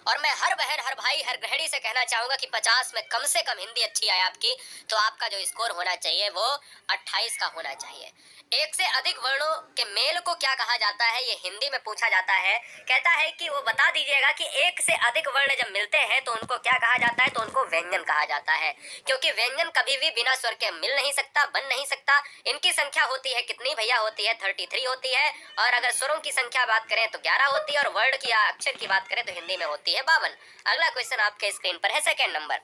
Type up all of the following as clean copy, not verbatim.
और मैं हर बहन, हर भाई, हर गृहिणी से कहना चाहूंगा कि 50 में कम से कम हिंदी अच्छी आए आपकी, तो आपका जो स्कोर होना चाहिए वो 28 का होना चाहिए। एक से अधिक वर्णों के मेल को क्या कहा जाता है, ये हिंदी में पूछा जाता है। कहता है कि वो बता दीजिएगा कि एक से अधिक वर्ण जब मिलते हैं तो उनको क्या कहा जाता है, तो उनको व्यंजन कहा जाता है। क्योंकि व्यंजन कभी भी बिना स्वर के मिल नहीं सकता, बन नहीं सकता। इनकी संख्या होती है कितनी भैया, होती है 33 होती है। और अगर स्वरों की संख्या बात करें तो 11 होती है, और वर्ड की अक्षर की बात करें तो हिंदी में होती है 52। अगला क्वेश्चन आपके स्क्रीन पर है, सेकंड नंबर।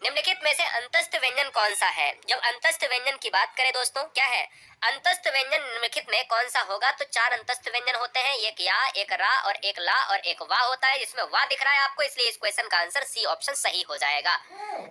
निम्नलिखित में से अंतस्थ व्यंजन कौन सा है? जब अंतस्थ व्यंजन की बात करें दोस्तों, क्या है अंतस्थ व्यंजन, निम्नलिखित में कौन सा होगा? तो 4 अंतस्थ व्यंजन होते हैं, एक या, एक रा और एक ला और एक वा होता है, जिसमें वा दिख रहा है आपको, इसलिए इस क्वेश्चन का आंसर सी ऑप्शन सही हो जाएगा।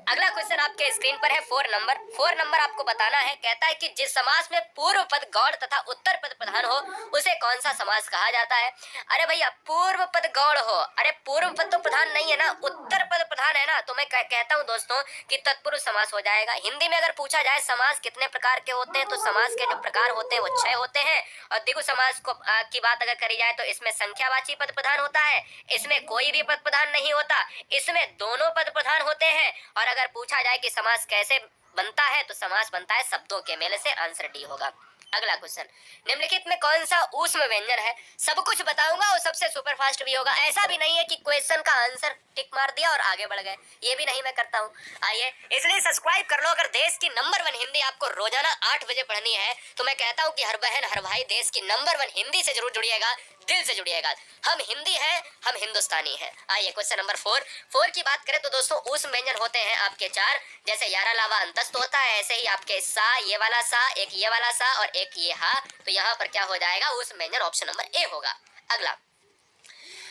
अगला क्वेश्चन आपके स्क्रीन पर है 4 नंबर। 4 नंबर आपको बताना है। कहता है कि जिस समास में पूर्व पद गौड़ तथा उत्तर पद प्रधान हो उसे कौन सा समास कहा जाता है? अरे भैया पूर्व पद गौड़ हो, अरे पूर्व पद तो प्रधान नहीं है ना, उत्तर पद प्रधान है ना, तो मैं कहता हूँ दोस्तों कि तत्पुरुष समास हो जाएगा। हिंदी में अगर पूछा जाए समास कितने प्रकार के होते हैं, तो समास के जो प्रकार होते हैं वो 6 होते हैं। और द्विगु समास को की बात अगर करी जाए तो इसमें संख्यावाची पद प्रधान होता है, इसमें कोई भी पद प्रधान नहीं होता, इसमें दोनों पद प्रधान होते हैं। और अगर पूछा जाए कि समास कैसे बनता है, तो समास बनता है शब्दों के मेल से, आंसर डी होगा। अगला क्वेश्चन, निम्नलिखित में कौन सा ऊष्म व्यंजन है? सब कुछ बताऊंगा और सबसे सुपरफास्ट भी होगा। ऐसा भी नहीं है कि क्वेश्चन का आंसर टिक मार दिया और आगे बढ़ गए, ये भी नहीं मैं करता हूँ। आइए, इसलिए सब्सक्राइब कर लो। अगर देश की नंबर 1 हिंदी आपको रोजाना 8 बजे पढ़नी है, तो मैं कहता हूँ कि हर बहन, हर भाई देश की नंबर 1 हिंदी से जरूर जुड़िएगा, दिल से जुड़िएगा। हम हिंदी हैं, हम हिंदुस्तानी हैं। आइए क्वेश्चन नंबर 4 की बात करें तो दोस्तों ऊष्म व्यंजन होते हैं आपके 4। जैसे यारा लावा अंतस्थ होता है, ऐसे ही आपके सा, ये वाला सा, एक ये वाला सा और एक ये हा, तो यहाँ पर क्या हो जाएगा? ऊष्म व्यंजन ऑप्शन नंबर ए होगा। अगला,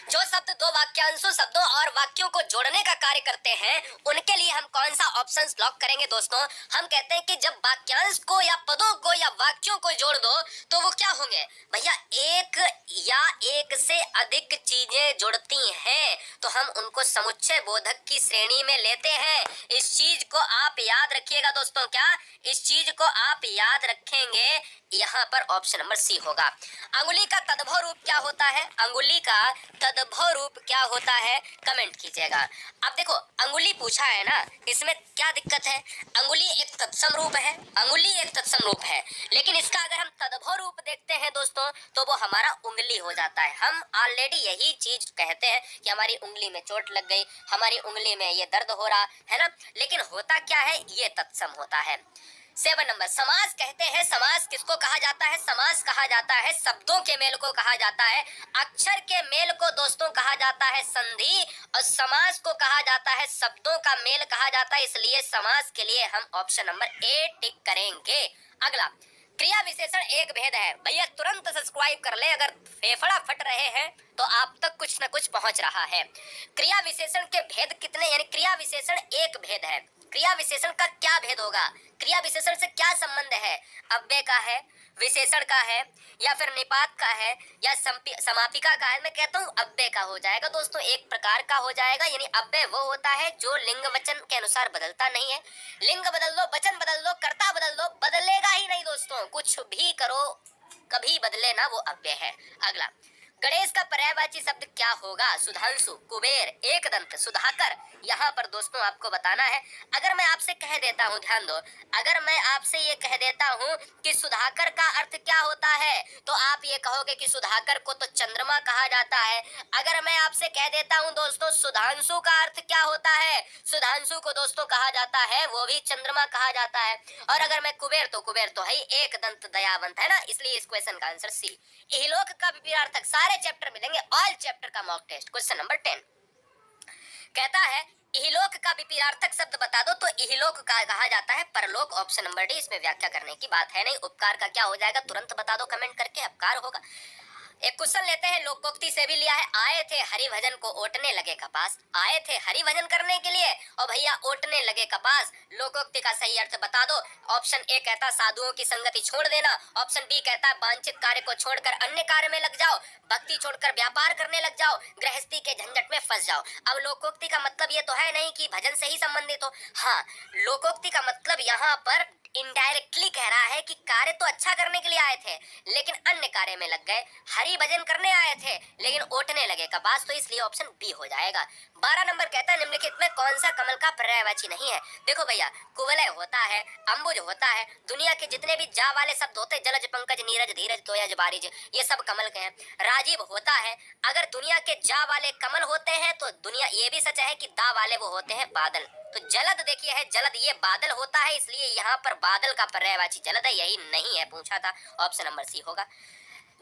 जो शब्द दो वाक्यांशों, शब्दों और वाक्यों को जोड़ने का कार्य करते हैं, उनके लिए हम कौन सा ऑप्शन लॉक करेंगे दोस्तों? हम कहते हैं कि जब वाक्यांश को या पदों को या वाक्यों को जोड़ दो तो वो क्या होंगे भैया? एक या एक से अधिक चीजें जुड़ती हैं तो हम उनको समुच्चय बोधक की श्रेणी में लेते हैं। इस चीज को आप याद रखिएगा दोस्तों। क्या इस चीज को आप याद रखेंगे? यहाँ पर ऑप्शन नंबर सी होगा। अंगुली का तद्भव रूप क्या होता है? अंगुली का तद्भव रूप क्या होता है? कमेंट कीजिएगा। अब देखो अंगुली पूछा है ना, इसमें क्या दिक्कत है? अंगुली एक तत्सम रूप है, अंगुली एक तत्सम रूप है, लेकिन इसका अगर हम तद्भव रूप देखते हैं दोस्तों तो वो हमारा उंगली हो जाता है। हम ऑलरेडी यही चीज कहते हैं कि हमारी उंगली में चोट लग गई, हमारी उंगली में ये दर्द हो रहा है ना, लेकिन होता क्या है? ये तत्सम होता है। 7 नंबर, समास कहते हैं, समास किसको कहा जाता है? समास कहा जाता है शब्दों के मेल को कहा जाता है, अक्षर के मेल को दोस्तों कहा जाता है संधि, और समास को कहा जाता है शब्दों का मेल कहा जाता है। इसलिए समास के लिए हम ऑप्शन नंबर ए टिक करेंगे। अगला, क्रिया विशेषण एक भेद है। भैया तुरंत सब्सक्राइब कर ले, अगर फेफड़ा फट रहे हैं तो आप तक कुछ न कुछ पहुंच रहा है। क्रिया विशेषण के भेद कितने, यानी क्रिया विशेषण एक भेद है। क्रिया विशेषण का क्या भेद होगा? क्रिया विशेषण से क्या संबंध है? अव्यय का है, विशेषण का है, या फिर निपात का है, या समापिका का है? मैं कहता हूँ अव्यय का हो जाएगा दोस्तों, एक प्रकार का हो जाएगा। यानी अव्यय वो होता है जो लिंग वचन के अनुसार बदलता नहीं है। लिंग बदल लो, वचन बदल लो, कर्ता बदल लो, बदलेगा ही नहीं दोस्तों। कुछ भी करो, कभी बदले ना, वो अव्यय है। अगला, गणेश का पर्यायवाची शब्द क्या होगा? सुधांशु, कुबेर, एकदंत, सुधाकर। यहाँ पर दोस्तों आपको बताना है। अगर मैं आपसे कह देता हूँ, ध्यान दो, अगर मैं आपसे ये कह देता हूँ कि सुधाकर का अर्थ क्या होता है, तो आप ये कहोगे कि सुधाकर को तो चंद्रमा कहा जाता है। अगर मैं आपसे कह देता हूँ दोस्तों सुधांशु का अर्थ क्या होता है, सुधांशु को दोस्तों कहा जाता है, वो भी चंद्रमा कहा जाता है। और अगर मैं कुबेर तो है एकदंत दयावंत, है ना, इसलिए इस क्वेश्चन का आंसर सी। इहलोक का विपरीतार्थक सारे चैप्टर मिलेंगे, ऑल चैप्टर का मॉक टेस्ट। क्वेश्चन नंबर 10 कहता है इहलोक का विपरीतार्थक शब्द बता दो, तो इहलोक का कहा जाता है परलोक। ऑप्शन नंबर डी, इसमें व्याख्या करने की बात है नहीं। उपकार का क्या हो जाएगा? तुरंत बता दो कमेंट करके, अपकार होगा। एक क्वेश्चन लेते हैं, लोकोक्ति से भी लिया है। आए थे हरि भजन को ओटने लगे कपास। आए थे हरि भजन करने के लिए और भैया ओटने लगे कपास। लोकोक्ति का सही अर्थ बता दो। ऑप्शन ए कहता साधुओं की संगति छोड़ देना, ऑप्शन बी कहता वांछित कार्य को छोड़कर अन्य कार्य में लग जाओ, भक्ति छोड़कर व्यापार करने लग जाओ, गृहस्थी के झंझट में फंस जाओ। अब लोकोक्ति का मतलब ये तो है नहीं कि भजन से ही संबंधित हो। हाँ, लोकोक्ति का मतलब यहाँ पर इनडायरेक्टली कह रहा है कि कार्य तो अच्छा करने के लिए आए थे लेकिन अन्य कार्य में लग गए, हरि भजन करने आए थे लेकिन ओटने लगे कपास, तो इसलिए ऑप्शन बी हो जाएगा। 12 नंबर कहता है निम्नलिखित में कौन सा कमल का पर्यायवाची नहीं है। देखो भैया, कुवलय होता है, अंबुज होता है, दुनिया के जितने भी जा वाले शब्द होते हैं, जलज पंकज नीरज धीरज तोयज बारिज, ये सब कमल के हैं। राजीव होता है, अगर दुनिया के जा वाले कमल होते हैं तो दुनिया, ये भी सच है कि दा वाले वो होते हैं बादल। तो जलद देखिए है, जलद ये बादल होता है, इसलिए यहाँ पर बादल का पर्यायवाची जलद है, यही नहीं है पूछा था, ऑप्शन नंबर सी होगा।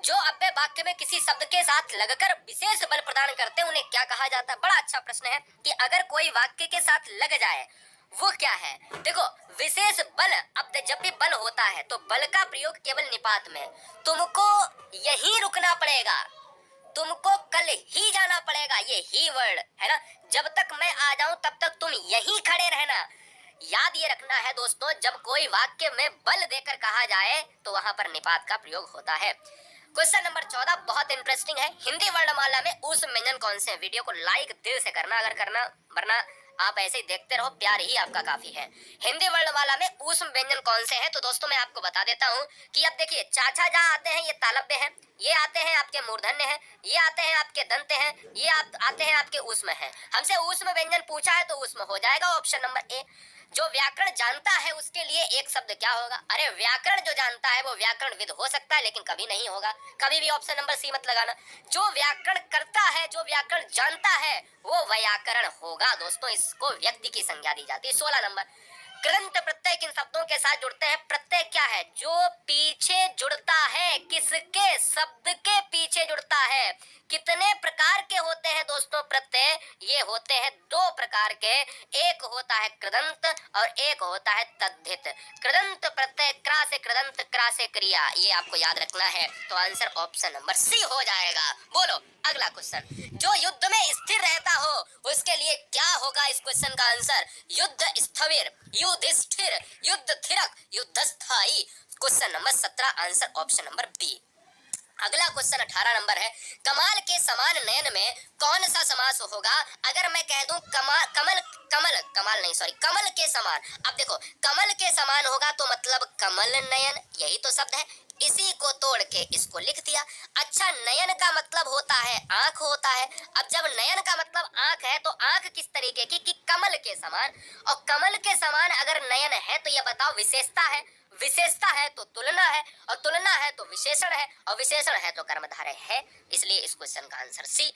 जो अव्यय वाक्य में किसी शब्द के साथ लगकर विशेष बल प्रदान करते हैं उन्हें क्या कहा जाता है। बड़ा अच्छा प्रश्न है कि अगर कोई वाक्य के साथ लग जाए वो क्या है। देखो, विशेष बल, अब जब भी बल होता है तो बल का प्रयोग केवल निपात में, तुमको यहीं रुकना पड़ेगा, तुमको कल ही जाना पड़ेगा, ये ही वर्ड है ना, जब तक मैं आ जाऊं तब तक तुम यहीं खड़े रहना। याद ये रखना है दोस्तों, जब कोई वाक्य में बल देकर कहा जाए तो वहां पर निपात का प्रयोग होता है। क्वेश्चन नंबर 14 बहुत इंटरेस्टिंग है। हिंदी वर्णमाला में ऊष्म व्यंजन कौन से हैं? वीडियो को लाइक दिल से करना अगर करना, वरना आप ऐसे ही देखते रहो, प्यार ही आपका काफी है। हिंदी वर्णमाला में ऊष्म व्यंजन कौन से हैं? तो दोस्तों मैं आपको बता देता हूँ कि अब देखिए, चाचा जहाँ आते हैं ये तालव्य हैं, ये आते हैं आपके मूर्धन्य हैं, ये आते हैं आपके दंत हैं, ये आते हैं आपके ऊष्म हैं। हमसे ऊष्म व्यंजन पूछा है तो ऊष्म हो जाएगा ऑप्शन नंबर ए। जो व्याकरण जानता है उसके लिए एक शब्द क्या होगा? अरे व्याकरण जो जानता है वो व्याकरणविद हो सकता है लेकिन कभी नहीं होगा, कभी भी ऑप्शन नंबर सी मत लगाना। जो व्याकरण करता है, जो व्याकरण जानता है वो व्याकरण होगा दोस्तों, इसको व्यक्ति की संज्ञा दी जाती है। 16 नंबर, कृदंत प्रत्यय किन शब्दों के साथ जुड़ते हैं? प्रत्यय क्या है? जो पीछे जुड़ता है, किसके? शब्द के पीछे जुड़ता है। कितने प्रकार के होते हैं दोस्तों प्रत्यय? ये होते हैं 2 प्रकार के, एक होता है कृदंत और एक होता है तद्धित। कृदंत प्रत्यय क्रा से कृदंत, क्रा से क्रिया, ये आपको याद रखना है। तो आंसर ऑप्शन नंबर सी हो जाएगा। बोलो अगला क्वेश्चन, जो युद्ध में स्थिर रहता हो उसके लिए क्या होगा? इस क्वेश्चन का आंसर युद्ध स्थविर, युधिष्ठिर, युद्ध थिरक, युद्ध स्थायी। Question number 17 answer option number B. अगला क्वेश्चन 18 नंबर है, कमाल के समान नयन में कौन सा समास होगा? अगर मैं कह दूं कमल के समान, अब देखो कमल के समान होगा तो मतलब कमल नयन, यही तो शब्द है, इसी को तोड़ के इसको लिख दिया। अच्छा, नयन का मतलब होता है आंख होता है, अब जब नयन का मतलब आंख है तो आंख किस तरीके की? कि कमल के समान, और कमल के समान अगर नयन है तो ये बताओ विशेषता है, विशेषता है तो तुलना है, और तुलना है तो विशेषण है, और विशेषण है तो कर्मधारय है, इसलिए इस क्वेश्चन का आंसर सी।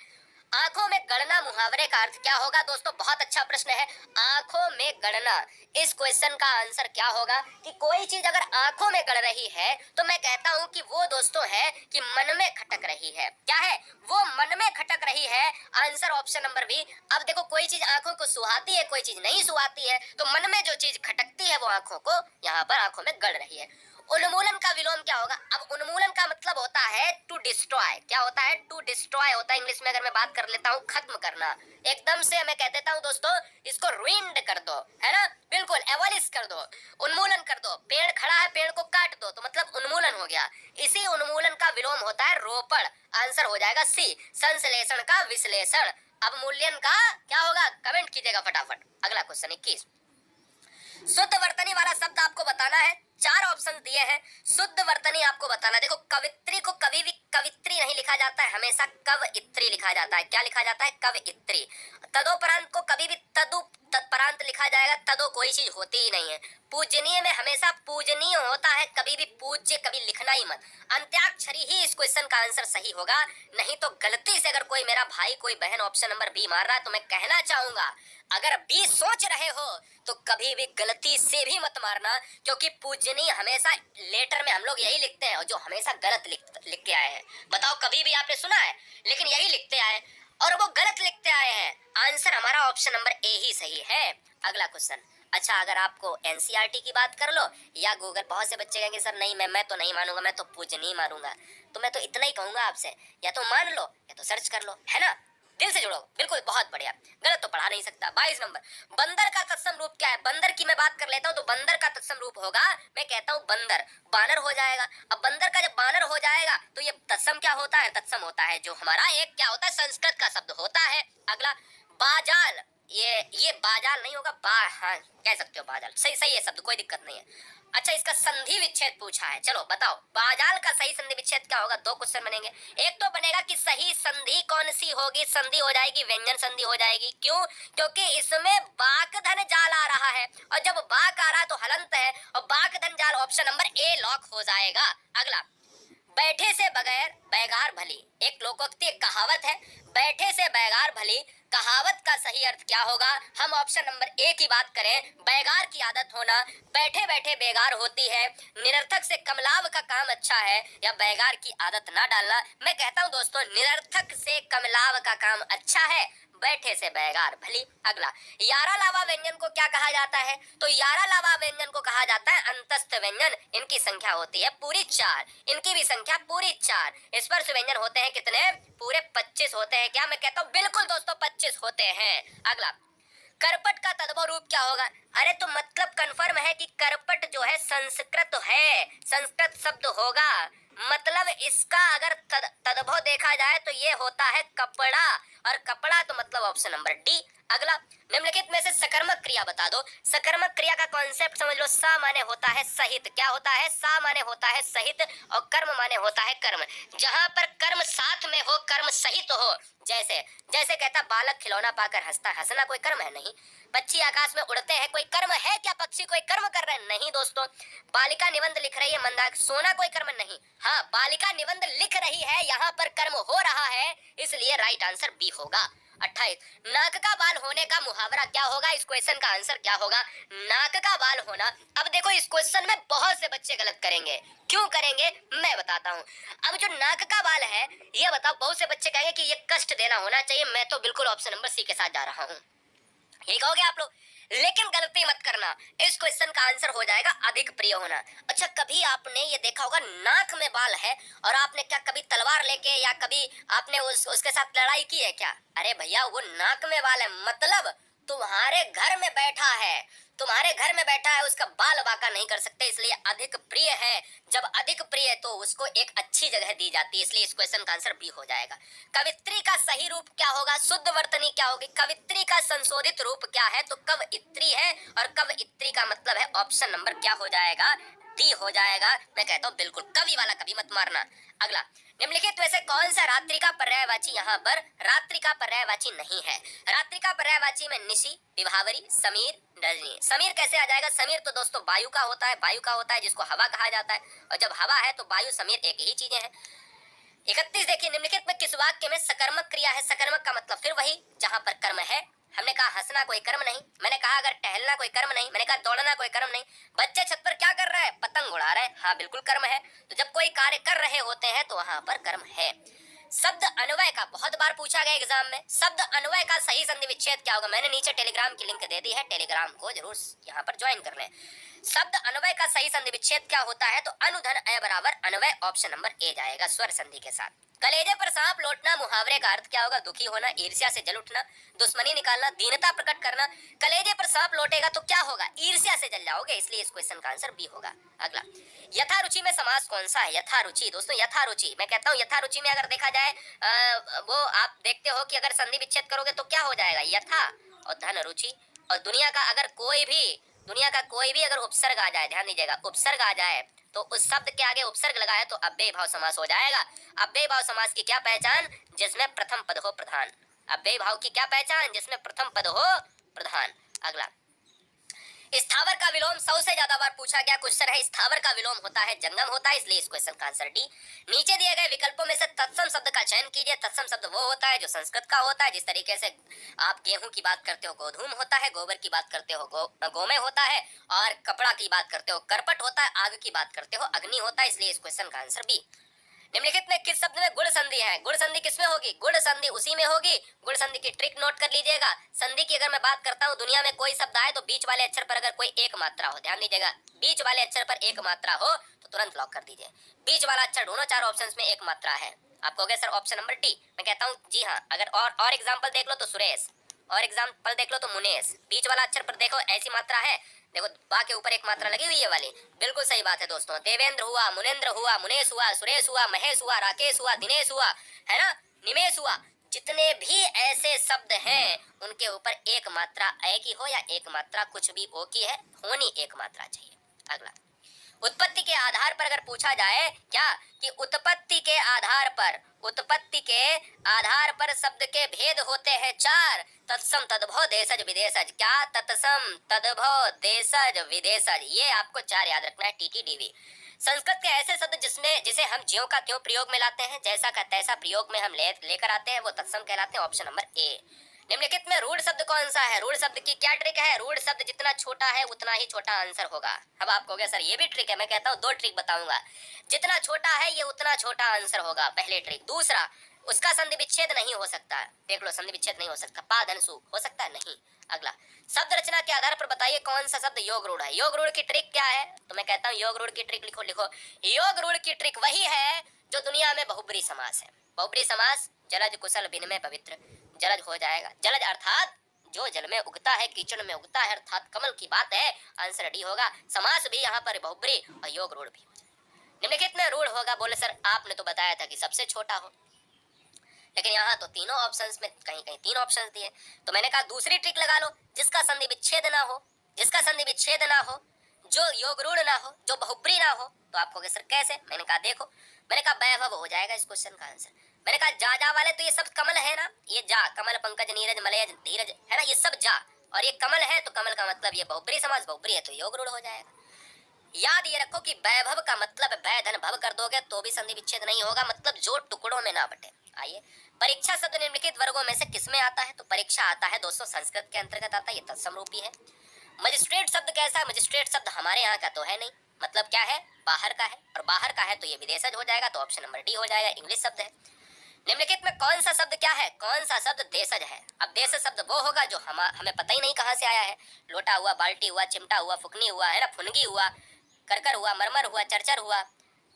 आंखों में गणना मुहावरे का अर्थ क्या होगा? दोस्तों बहुत अच्छा प्रश्न है, आंखों में गणना, इस क्वेश्चन का आंसर क्या होगा? कि कोई चीज अगर आंखों में गड़ रही है तो मैं कहता हूं कि वो दोस्तों है कि मन में खटक रही है। क्या है? वो मन में खटक रही है, आंसर ऑप्शन नंबर बी। अब देखो, कोई चीज आंखों को सुहाती है, कोई चीज नहीं सुहाती है, तो मन में जो चीज खटकती है वो आंखों को, यहाँ पर आंखों में गड़ रही है। उन्मूलन का विलोम क्या होगा? अब उन्मूलन का मतलब होता है टू डिस्ट्रॉय। क्या होता है? टू डिस्ट्रॉय होता है। इंग्लिश में अगर मैं बात कर लेता हूँ, खत्म करना, एकदम से मैं कह देता हूँ दोस्तों इसको रुइंड कर दो, है ना, बिल्कुल एबॉलिश कर दो, उन्मूलन कर दो। पेड़ खड़ा है, पेड़ को काट दो तो मतलब उन्मूलन हो गया। इसी उन्मूलन का विलोम होता है रोपण, आंसर हो जाएगा सी। संश्लेषण का विश्लेषण। अब मूल्यन का क्या होगा? कमेंट कीजिएगा फटाफट। अगला क्वेश्चन 21, शुद्ध वर्तनी वाला शब्द आपको बताना है। 4 ऑप्शन दिए हैं, शुद्ध वर्तनी आपको बताना। देखो, कवित्री को कभी भी कवित्री नहीं लिखा जाता है, हमेशा कवइत्री लिखा जाता है। क्या लिखा जाता है? कवइत्री। तदोपरांत को कभी भी तदु तत्परांत लिखा जाएगा, तदो कोई चीज होती ही नहीं है। पूजनीय में हमेशा पूजनीय होता है, कभी भी पूज्य कभी लिखना ही मत। अंत्याक्षरी ही इस क्वेश्चन का आंसर सही होगा, नहीं तो गलती से अगर कोई मेरा भाई कोई बहन ऑप्शन नंबर बी मार रहा है तो मैं कहना चाहूंगा, अगर बी सोच रहे हो तो कभी भी गलती से भी मत मारना, क्योंकि पूजनीय हमेशा लेटर में हम लोग यही लिखते हैं और जो हमेशा गलत लिख के आए हैं। बताओ कभी भी आपने सुना है? लेकिन यही लिखते आए और वो गलत लिखते आए हैं। आंसर हमारा ऑप्शन नंबर ए ही सही है। अगला क्वेश्चन, अच्छा अगर आपको एनसीईआरटी की बात कर लो या गूगल, बहुत से बच्चे कहेंगे सर नहीं मैं तो नहीं मानूंगा, मैं तो पूजनीय मारूंगा, तो मैं तो इतना ही कहूंगा आपसे, या तो मान लो या तो सर्च कर लो, है ना, दिल से जुड़ो, बिल्कुल बहुत बढ़िया, गलत तो पढ़ा नहीं सकता। 22 नंबर, बंदर का तत्सम रूप क्या है? बंदर की मैं बात कर लेता हूँ तो बंदर का तत्सम रूप होगा, मैं कहता हूँ बंदर, बानर हो जाएगा। अब बंदर का जब बानर हो जाएगा तो ये तत्सम क्या होता है? तत्सम होता है, जो हमारा एक क्या होता है? संस्कृत का शब्द होता है। अगला बाजाल, ये बाजाल नहीं होगा, हाँ कह सकते हो बाजाल, सही सही है शब्द, कोई दिक्कत नहीं है। अच्छा, इसका संधि विच्छेद पूछा है, चलो बताओ बाजाल का सही संधि विच्छेद क्या होगा। दो क्वेश्चन बनेंगे। एक तो बनेगा कि सही संधि कौन सी होगी, संधि हो जाएगी व्यंजन संधि हो जाएगी। क्यों? क्योंकि इसमें बाक धन जाल आ रहा है, और जब बाक आ रहा है तो हलंत है, और बाक धन जाल ऑप्शन नंबर ए लॉक हो जाएगा। अगला, बैठे से बगैर बैगार भली, एक लोकोक्ति एक कहावत है, बैठे से बैगार भली, कहावत का सही अर्थ क्या होगा। हम ऑप्शन नंबर ए की बात करें, बैगार की आदत होना, बैठे बैठे बेगार होती है, निरर्थक से कमलाव का काम अच्छा है, या बैगार की आदत ना डालना। मैं कहता हूं दोस्तों, निरर्थक से कमलाव का काम अच्छा है, बैठे से बैगार भली। अगला, यारा लावा व्यंजन को क्या कहा जाता है, तो यारा लावा व्यंजन को कहा जाता है अंतस्थ व्यंजन। इनकी संख्या होती है पूरी 4, इनकी भी संख्या पूरी 4। स्पर्श व्यंजन होते हैं कितने, पूरे 25 होते हैं। क्या मैं कहता हूँ, बिल्कुल दोस्तों 25 होते हैं। अगला, करपट का तद्भव रूप क्या होगा। अरे तो मतलब कंफर्म है कि करपट जो है संस्कृत है, संस्कृत शब्द होगा, मतलब इसका अगर तद्भव देखा जाए तो ये होता है कपड़ा, और कपड़ा तो मतलब ऑप्शन नंबर डी। अगला, निम्नलिखित में से सकर्मक क्रिया बता दो। सकर्मक क्रिया का कॉन्सेप्ट समझ लो, सा माने होता है सहित। क्या होता है, सा माने होता है सहित, और कर्म माने होता है कर्म। जहां पर कर्म साथ में हो, कर्म सहित हो, जैसे जैसे कहता बालक खिलौना पाकर हंसता, हंसना कोई कर्म है नहीं। पक्षी आकाश में उड़ते हैं, कोई कर्म है क्या, पक्षी कोई कर्म कर रहे हैं नहीं दोस्तों। बालिका निबंध लिख रही है मंदाक, सोना कोई कर्म नहीं। हाँ, बालिका निबंध लिख रही है, यहाँ पर कर्म हो रहा है, इसलिए राइट आंसर बी होगा। 28, नाक का बाल होने का मुहावरा क्या होगा। इस क्वेश्चन का आंसर क्या होगा, नाक का बाल होना। अब देखो, इस क्वेश्चन में बहुत से बच्चे गलत करेंगे। क्यों करेंगे, मैं बताता हूँ। अब जो नाक का बाल है, ये बताओ, बहुत से बच्चे कहेंगे कि ये कष्ट देना होना चाहिए। मैं तो बिल्कुल ऑप्शन नंबर सी के साथ जा रहा हूँ, यही कहोगे आप लोग, लेकिन गलती मत करना। इस क्वेश्चन का आंसर हो जाएगा अधिक प्रिय होना। अच्छा, कभी आपने ये देखा होगा, नाक में बाल है, और आपने क्या कभी तलवार लेके या कभी आपने उसके साथ लड़ाई की है क्या। अरे भैया, वो नाक में बाल है, मतलब तुम्हारे घर में बैठा है, तुम्हारे घर में बैठा है, उसका बाल बाका नहीं कर सकते, इसलिए अधिक प्रिय है। जब अधिक प्रिय तो उसको एक अच्छी जगह दी जाती है, इसलिए इस क्वेश्चन का आंसर बी हो जाएगा। कवित्री का सही रूप क्या होगा, शुद्ध वर्तनी क्या होगी। कवित्री का संशोधित रूप क्या है, तो कव इत्री है, और कव इत्री का मतलब है ऑप्शन नंबर क्या हो जाएगा, डी हो जाएगा। मैं कहता हूँ बिल्कुल, कवि वाला कभी मत मारना। अगला, निम्नलिखित में से कौन सा रात्रि का पर्यायवाची यहाँ पर रात्रि का पर्यायवाची नहीं है। रात्रि का पर्यायवाची में निशि, विभावरी, समीर, रजनी। समीर कैसे आ जाएगा, समीर तो दोस्तों वायु का होता है, वायु का होता है जिसको हवा कहा जाता है, और जब हवा है तो वायु समीर एक ही चीजें हैं। 31 देखिए, निम्नलिखित में किस वाक्य में सकर्मक क्रिया है। सकर्मक का मतलब फिर वही जहां पर कर्म है। हमने कहा हंसना कोई कर्म नहीं, मैंने कहा अगर टहलना कोई कर्म नहीं, मैंने कहा दौड़ना कोई कर्म नहीं। बच्चे छत पर क्या कर रहे हैं, पतंग उड़ा रहे हैं, हाँ बिल्कुल कर्म है। तो जब कोई कार्य कर रहे होते हैं तो वहां पर कर्म है। शब्द अन्वय का बहुत बार पूछा गया एग्जाम में, शब्द अन्वय का सही संधि विच्छेद क्या होगा। मैंने नीचे टेलीग्राम की लिंक दे दी है, टेलीग्राम को जरूर यहाँ पर ज्वाइन कर लें। शब्द अन्वय का सही संधि विच्छेद क्या होता है, तो अनुधन अ बराबर अन्वय, ऑप्शन नंबर ए जाएगा स्वर संधि के साथ। कलेजे पर सांप लौटना मुहावरे का अर्थ क्या होगा, दुखी होना, ईर्ष्या से जल उठना, दुश्मनी निकालना, दीनता प्रकट करना। कलेजे पर सांप लौटेगा तो क्या होगा, ईर्ष्या से जल जाओगे, इसलिए इस क्वेश्चन का आंसर बी होगा। अगला, यथारुचि में समास कौन सा है। यथारुचि दोस्तों, यथारुचि मैं कहता हूँ, यथारुचि में अगर देखा जाए वो आप देखते हो कि अगर संधि विच्छेद करोगे तो क्या हो जाएगा, यथा और धन रुचि। और दुनिया का कोई भी अगर उपसर्ग आ जाए, ध्यान दीजिएगा, उपसर्ग आ जाए तो उस शब्द के आगे उपसर्ग लगाए तो अव्ययी भाव समास हो जाएगा। अव्ययी भाव समास की क्या पहचान, जिसमें प्रथम पद हो प्रधान। अव्ययी भाव की क्या पहचान, जिसमें प्रथम पद हो प्रधान। अगला, स्थावर का विलोम 100 से ज्यादा बार पूछा गया क्वेश्चन है। स्थावर का विलोम होता है जंगम होता है, इसलिए इस क्वेश्चन का आंसर डी। नीचे दिए गए विकल्पों में से तत्सम शब्द का चयन कीजिए। तत्सम शब्द वो होता है जो संस्कृत का होता है। जिस तरीके से आप गेहूं की बात करते हो गोधूम होता है, गोबर की बात करते हो गोमे होता है, और कपड़ा की बात करते हो करपट होता है, आग की बात करते हो अग्नि होता है, इसलिए इस क्वेश्चन का आंसर बी। निम्नलिखित में किस शब्द में गुण संधि है। गुण संधि किसमें होगी, गुण संधि उसी में होगी। गुण संधि की ट्रिक नोट कर लीजिएगा। संधि की अगर मैं बात करता हूँ, दुनिया में कोई शब्द आए तो बीच वाले अक्षर पर अगर कोई एक मात्रा हो, ध्यान दीजिएगा, बीच वाले अक्षर पर एक मात्रा हो तो तुरंत लॉक कर दीजिए। बीच वाला अक्षर ढूंढो, 4 ऑप्शंस में एक मात्रा है, आपको हो गया सर ऑप्शन नंबर डी। मैं कहता हूँ जी हाँ। अगर और एग्जाम्पल देख लो तो सुरेश, और एग्जाम्पल देख लो तो मुनेश। बीच वाला अक्षर पर देखो ऐसी मात्रा है, देखो बा के ऊपर एक मात्रा लगी हुई है वाली, बिल्कुल सही बात है दोस्तों। देवेंद्र हुआ, मुनेन्द्र हुआ, मुनेश हुआ, सुरेश हुआ, महेश हुआ, राकेश हुआ, दिनेश हुआ, है ना, निमेश हुआ। जितने भी ऐसे शब्द हैं उनके ऊपर एक मात्रा ए की हो या एक मात्रा कुछ भी ओ की है, होनी एक मात्रा चाहिए। अगला, उत्पत्ति के आधार पर अगर पूछा जाए क्या कि उत्पत्ति के आधार पर शब्द के भेद होते हैं 4। तत्सम तद्भव देशज विदेशज। क्या? तत्सम तद्भव देशज विदेशज। ये आपको 4 याद रखना है। टीटीडीवी। संस्कृत के ऐसे शब्द जिसे हम ज्यों का त्यों प्रयोग में लाते हैं, जैसा का तैसा प्रयोग में हम लेकर आते हैं, वो तत्सम कहलाते हैं। Option number A. निम्नलिखित में रूढ़ शब्द कौन सा है? रूढ़ शब्द की क्या ट्रिक है? रूढ़ शब्द जितना छोटा है उतना ही छोटा आंसर होगा। अब आप कहोगे सर ये भी ट्रिक है। मैं कहता हूँ 2 ट्रिक बताऊंगा। जितना छोटा है ये उतना छोटा आंसर होगा, पहले ट्रिक। दूसरा, उसका संधि विच्छेद नहीं हो सकता। देख लो, संधि विच्छेद नहीं हो सकता। पा धनसु हो सकता है? नहीं। अगला, शब्द रचना के आधार पर बताइए कौन सा शब्द योग रूढ़ है। योग रूढ़ की ट्रिक क्या है? तो मैं कहता हूँ योग रूढ़ की ट्रिक लिखो। योग रूढ़ की ट्रिक वही है जो दुनिया में बहुब्री समास है। बहुब्री समास, जलज कुशल बिनमय पवित्र। जलज हो जाएगा। जलज अर्थात जो जल में उगता है, कीचड़ में उगता है, अर्थात कमल की बात है। आंसर डी होगा। समास भी यहाँ पर बहुब्री और योग रूढ़ भी हो जाएगा। निम्नलिखित में रूढ़ होगा। बोले सर आपने तो बताया था कि सबसे छोटा हो, लेकिन यहाँ तो तीनों ऑप्शंस में कहीं कहीं 3 ऑप्शंस दिए। तो मैंने कहा दूसरी ट्रिक लगा लो, जिसका संधि विच्छेद ना हो, जिसका संधि विच्छेद ना हो, जो योग रूढ़ ना हो, जो बहुब्री ना हो। तो आप कहोगे सर कैसे? मैंने कहा देखो, मैंने कहा वैभव हो जाएगा इस क्वेश्चन का आंसर। मैंने कहा जा जा वाले तो ये सब कमल है ना, ये जा, कमल पंकज नीरज मलयज धीरज है ना, ये सब जा, और ये कमल है तो कमल का मतलब ये बहुब्री समास, बहुब्री है तो योग रूढ़ हो जाएगा। याद ये रखो कि वैभव का मतलब वै धन भव कर दोगे तो भी संधि विच्छेद नहीं होगा, मतलब जो टुकड़ों में ना बटे। आइए, परीक्षा शब्द निम्नलिखित वर्गों में से किसमें आता है? तो परीक्षा आता है दोस्तों संस्कृत के अंतर्गत आता है, ये तत्सम रूपी है। मजिस्ट्रेट शब्द कैसा है? मजिस्ट्रेट शब्द हमारे यहाँ का तो है नहीं, मतलब क्या है? बाहर का है, और बाहर का है तो ये विदेशज हो जाएगा, तो ऑप्शन नंबर डी हो जाएगा, इंग्लिश शब्द है। निम्नलिखित में कौन सा शब्द क्या है? कौन सा शब्द देशज है? अब देशज शब्द वो होगा जो हमें पता ही नहीं कहाँ से आया है। लोटा हुआ, बाल्टी हुआ, चिमटा हुआ, फुकनी हुआ, है ना, फुनगी हुआ, करकर हुआ, मरमर हुआ, चरचर हुआ,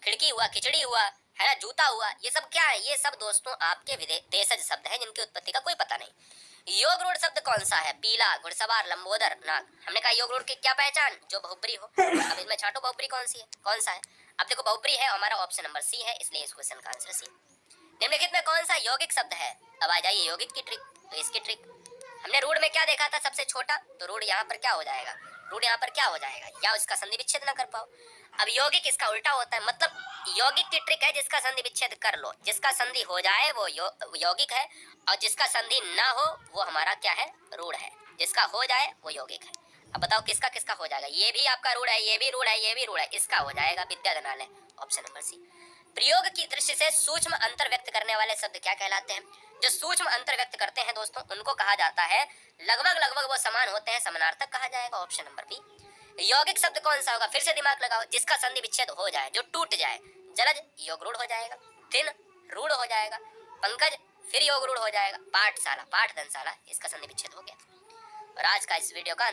खिड़की हुआ, खिचड़ी हुआ, है ना, जूता हुआ। ये सब क्या है? ये सब दोस्तों आपके देशज शब्द है जिनकी उत्पत्ति का कोई पता नहीं। योग रूढ़ शब्द कौन सा है? पीला, घुड़सवार, लंबोदर, नाग। हमने कहा योग रूढ़ की क्या पहचान? जो बहुब्री हो। अब इसमें छाटो बहुब्री कौन सी है, कौन सा है? अब देखो बहुब्री है, हमारा ऑप्शन नंबर सी है, इसलिए इस क्वेश्चन का आंसर सी। निम्नलिखित में कौन सा यौगिक शब्द है? अब आ जाइए यौगिक की ट्रिक। तो इसकी ट्रिक, हमने रूढ़ में क्या देखा था? सबसे छोटा, तो रूढ़ यहाँ पर क्या हो जाएगा? रूढ़ यहाँ पर क्या हो जाएगा? या उसका संधि विच्छेद ना कर पाओ। अब यौगिक इसका उल्टा होता है, मतलब यौगिक की ट्रिक है जिसका संधि विच्छेद कर लो, जिसका संधि हो जाए वो यौगिक है, और जिसका संधि ना हो वो हमारा क्या है? रूढ़ है। जिसका हो जाए वो यौगिक है। अब बताओ किसका किसका हो जाएगा? ये भी आपका रूढ़ है, ये भी रूढ़ है, ये भी रूढ़ है, इसका हो जाएगा विद्याधनालय, ऑप्शन नंबर सी। प्रयोग की दृष्टि से सूक्ष्म अंतर व्यक्त करने वाले शब्द क्या कहलाते हैं? जो सूक्ष्म अंतर व्यक्त करते हैं दोस्तों उनको कहा जाता है, लगभग लगभग वो समान होते हैं, समानार्थक कहा जाएगा, ऑप्शन नंबर बी। यौगिक शब्द कौन सा होगा? फिर से दिमाग लगाओ। जिसका संधि विच्छेद हो जाए, जो टूट जाए। जलज योग रूढ़ हो जाएगा, दिन रूढ़ हो जाएगा, पंकज फिर योग रूढ़ हो जाएगा, पाठशाला, पाठ धनशाला, इसका संधि विच्छेद हो गया। और आज का इस वीडियो का